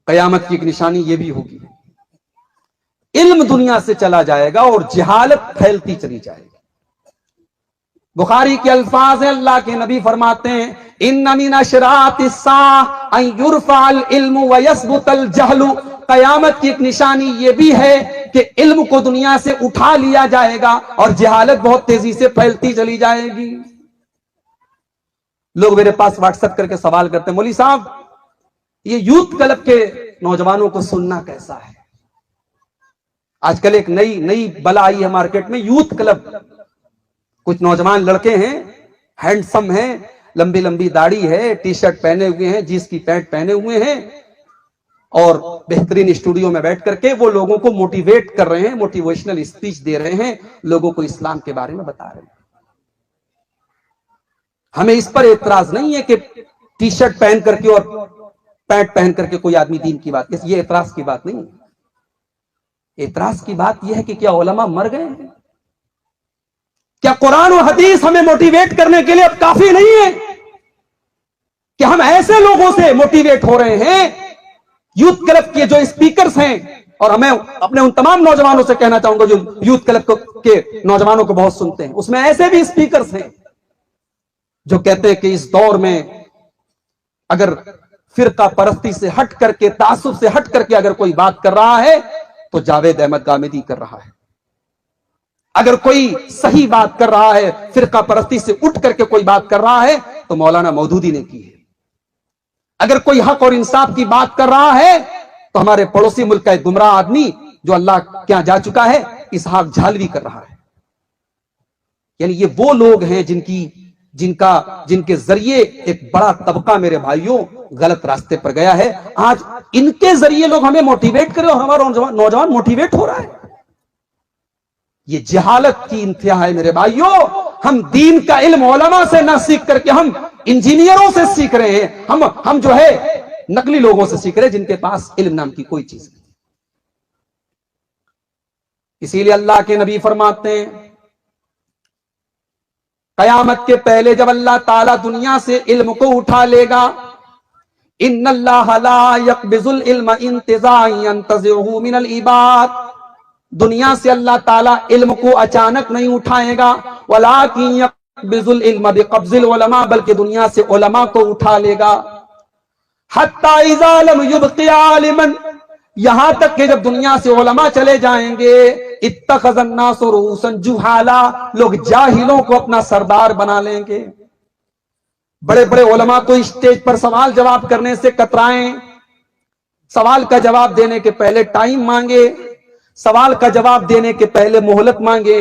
कयामत की एक निशानी यह भी होगी, इल्म दुनिया से चला जाएगा और जहालत फैलती चली जाएगी। बुखारी के अल्फाज है, अल्लाह के नबी फरमाते हैं, इन्ना मिन अशरातिस्साअ अन युरफअल इल्मु व यसबुतल जहलु। कयामत की एक निशानी यह भी है कि इल्म को दुनिया से उठा लिया जाएगा और जहालत बहुत तेजी से फैलती चली जाएगी। लोग मेरे पास व्हाट्सएप करके सवाल करते हैं, मौलवी साहब ये यूथ क्लब के नौजवानों को सुनना कैसा है? आजकल एक नई बला आई है मार्केट में, यूथ क्लब। कुछ नौजवान लड़के हैं, हैंडसम हैं, लंबी लंबी दाढ़ी है, टी शर्ट पहने हुए हैं, जींस की पैंट पहने हुए हैं और बेहतरीन स्टूडियो में बैठ करके वो लोगों को मोटिवेट कर रहे हैं, मोटिवेशनल स्पीच दे रहे हैं, लोगों को इस्लाम के बारे में बता रहे हैं। हमें इस पर एतराज नहीं है कि टी शर्ट पहन करके और पैंट पहन करके कोई आदमी दीन की बात, ये एतराज की बात नहीं है। एतराज की बात यह है कि क्या उलमा मर गए हैं? क्या कुरान और हदीस हमें मोटिवेट करने के लिए अब काफी नहीं है कि हम ऐसे लोगों से मोटिवेट हो रहे हैं, यूथ क्लब के जो स्पीकर्स हैं? और मैं अपने उन तमाम नौजवानों से कहना चाहूंगा जो यूथ क्लब के नौजवानों को बहुत सुनते हैं, उसमें ऐसे भी स्पीकर्स हैं जो कहते हैं कि इस दौर में अगर फिरका परस्ती से हट करके, तासुब से हट करके अगर कोई बात कर रहा है तो जावेद अहमद गामिदी कर रहा है। अगर कोई सही बात कर रहा है, फिरका परस्ती से उठ करके कोई बात कर रहा है तो मौलाना मौदूदी ने की है। अगर कोई हक और इंसाफ की बात कर रहा है तो हमारे पड़ोसी मुल्क का एक गुमराह आदमी जो अल्लाह के यहां जा चुका है, इसहाक झालवी कर रहा है। यानी ये वो लोग हैं जिनके जरिए एक बड़ा तबका मेरे भाइयों गलत रास्ते पर गया है। आज इनके जरिए लोग हमें मोटिवेट कर रहे हो, हमारा नौजवान मोटिवेट हो रहा है। ये जहालत की इंतहा है मेरे भाइयों। हम दीन का इल्म उलमा से ना सीख करके हम इंजीनियरों से सीख रहे हैं, हम जो है नकली लोगों से सीख रहे हैं जिनके पास इल्म नाम की कोई चीज नहीं। इसीलिए अल्लाह के नबी फरमाते हैं, कयामत के पहले जब अल्लाह ताला दुनिया से इल्म को उठा लेगा, इन्नल्लाह ला यक़बिज़ुल इल्म इंतिज़ाअन यंतज़िउहु मिनल इबाद। दुनिया से अल्लाह ताला इल्म को अचानक नहीं उठाएगा, वलाकिन यक़बिज़ुल इल्म बिक़ब्ज़िल उलमा, बल्कि दुनिया से उलमा को उठा लेगा। हत्ता इज़ा लम युबक़ि आलिमन, यहां तक कि जब दुनिया से उलमा चले जाएंगे, इत्तख़ज़न नासु रुऊसन जुहाला, लोग जाहिलों को अपना सरदार बना लेंगे। बड़े बड़े उलमा को स्टेज पर सवाल जवाब करने से कतराएं, सवाल का जवाब देने के पहले टाइम मांगे, सवाल का जवाब देने के पहले मोहलत मांगे।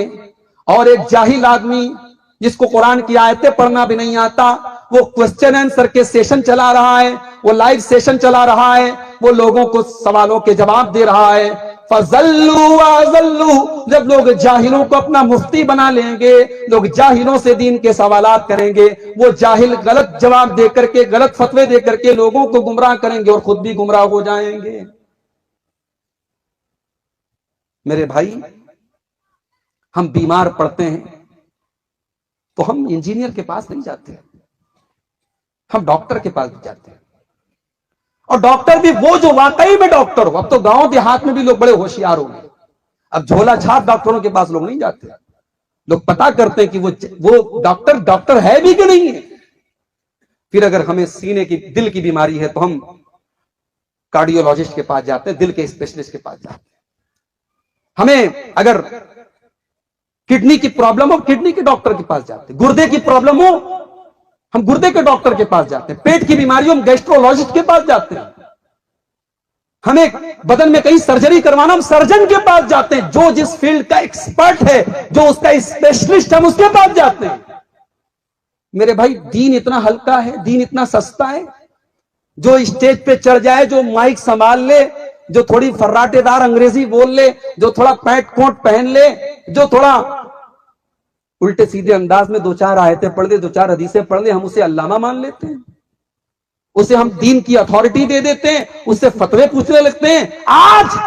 और एक जाहिल आदमी जिसको कुरान की आयतें पढ़ना भी नहीं आता, वो क्वेश्चन आंसर के सेशन चला रहा है, वो लाइव सेशन चला रहा है, वो लोगों को सवालों के जवाब दे रहा है। फज़ल्लू वज़ल्लू, जब लोग जाहिलों को अपना मुफ्ती बना लेंगे, लोग जाहिलों से दीन के सवालात करेंगे, वो जाहिल गलत जवाब दे करके, गलत फतवे दे करके लोगों को गुमराह करेंगे और खुद भी गुमराह हो जाएंगे। मेरे भाई, हम बीमार पड़ते हैं तो हम इंजीनियर के पास नहीं जाते, हम डॉक्टर के पास भी जाते हैं। और डॉक्टर भी वो जो वाकई में डॉक्टर हो। अब तो गांव देहात में भी लोग बड़े होशियार हो गए, अब झोला छाप डॉक्टरों के पास लोग नहीं जाते, लोग पता करते हैं कि वो डॉक्टर है भी कि नहीं है। फिर अगर हमें सीने की, दिल की बीमारी है तो हम कार्डियोलॉजिस्ट के पास जाते हैं, दिल के स्पेशलिस्ट के पास जाते हैं। हमें अगर किडनी की प्रॉब्लम हो, किडनी के डॉक्टर के पास जाते हैं। गुर्दे की प्रॉब्लम हो, हम गुर्दे के डॉक्टर के पास जाते हैं। पेट की बीमारी हो, हम गैस्ट्रोलॉजिस्ट के पास जाते हैं। हमें बदन में कहीं सर्जरी करवाना, हम सर्जन के पास जाते हैं। जो जिस फील्ड का एक्सपर्ट है, जो उसका स्पेशलिस्ट, हम उसके पास जाते हैं। मेरे भाई, दीन इतना हल्का है, दीन इतना सस्ता है। जो स्टेज पे चढ़ जाए, जो माइक संभाल ले, जो थोड़ी फर्राटेदार अंग्रेजी बोल ले, जो थोड़ा पैंट कोट पहन ले, जो थोड़ा उल्टे सीधे अंदाज में 2-4 आयतें पढ़ ले, 2-4 हदीसें पढ़ ले, हम उसे अल्लामा मान लेते हैं, उसे हम दीन की अथॉरिटी दे देते हैं, उससे फतवे पूछने लगते हैं। आज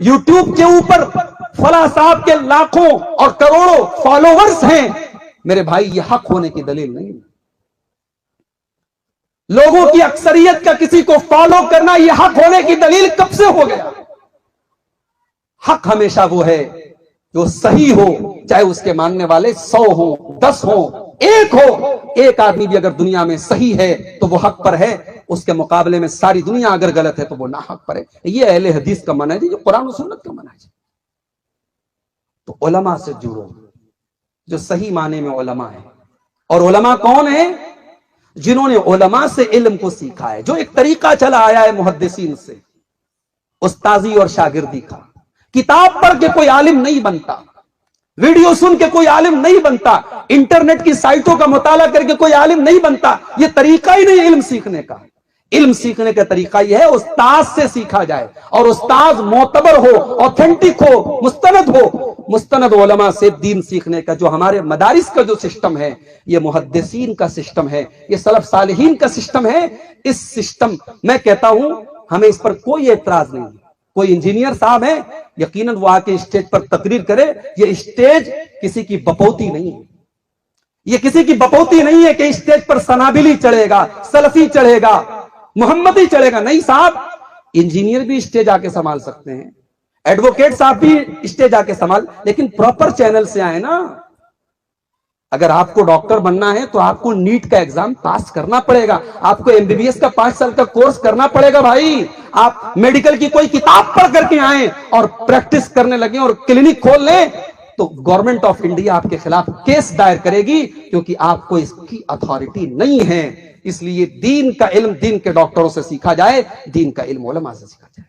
यूट्यूब के ऊपर फला साहब के लाखों और करोड़ों फॉलोवर्स हैं। मेरे भाई, ये हक होने की दलील नहीं है। लोगों की अक्सरियत का किसी को फॉलो करना यह हक होने की दलील कब से हो गया? हक हमेशा वो है जो सही हो, चाहे उसके मानने वाले 100 हो, 10 हो, 1 हो। एक आदमी भी अगर दुनिया में सही है तो वो हक पर है, उसके मुकाबले में सारी दुनिया अगर गलत है तो वो ना हक पर है। ये अहले हदीस का मनहज है, जो कुरान और सुन्नत का मनहज है। तो उलमा से जुड़ो, जो सही माने में उलमा है। और उलमा कौन है? जिन्होंने उलमा से इल्म को सीखा है। जो एक तरीका चला आया है मुहद्दिसीन से, उस्ताजी और शागिर्दी का। किताब पढ़ के कोई आलिम नहीं बनता, वीडियो सुन के कोई आलिम नहीं बनता, इंटरनेट की साइटों का मुताला करके कोई आलिम नहीं बनता। यह तरीका ही नहीं इल्म सीखने का। इल्म सीखने का तरीका यह है उस्ताद से सीखा जाए, और उस्ताद मोतबर हो, ऑथेंटिक हो, मुस्तनद हो। मुस्तनद उलमा से दीन सीखने का जो हमारे मदारिस का जो सिस्टम है, यह मुहद्दिसीन का सिस्टम है, यह सलफ सालिहीन का सिस्टम है। इस सिस्टम, मैं कहता हूं, हमें इस पर कोई एतराज नहीं। कोई इंजीनियर साहब है, यकीनन वो आके स्टेज पर तकरीर करे। ये स्टेज किसी की बपौती नहीं है, ये किसी की बपौती नहीं है कि स्टेज पर सनाबिली चढ़ेगा, सलफी चढ़ेगा, मोहम्मदी चढ़ेगा। नहीं साहब, इंजीनियर भी स्टेज आके संभाल सकते हैं, एडवोकेट साहब भी स्टेज आके संभाल, लेकिन प्रॉपर चैनल से आए ना। अगर आपको डॉक्टर बनना है तो आपको नीट का एग्जाम पास करना पड़ेगा, आपको एमबीबीएस का 5 साल का कोर्स करना पड़ेगा भाई। आप मेडिकल की कोई किताब पढ़ करके आए और प्रैक्टिस करने लगे और क्लिनिक खोल लें तो गवर्नमेंट ऑफ इंडिया आपके खिलाफ केस दायर करेगी, क्योंकि आपको इसकी अथॉरिटी नहीं है। इसलिए दीन का इल्म दीन के डॉक्टरों से सीखा जाए, दीन का इल्म उलमा से सीखा जाए।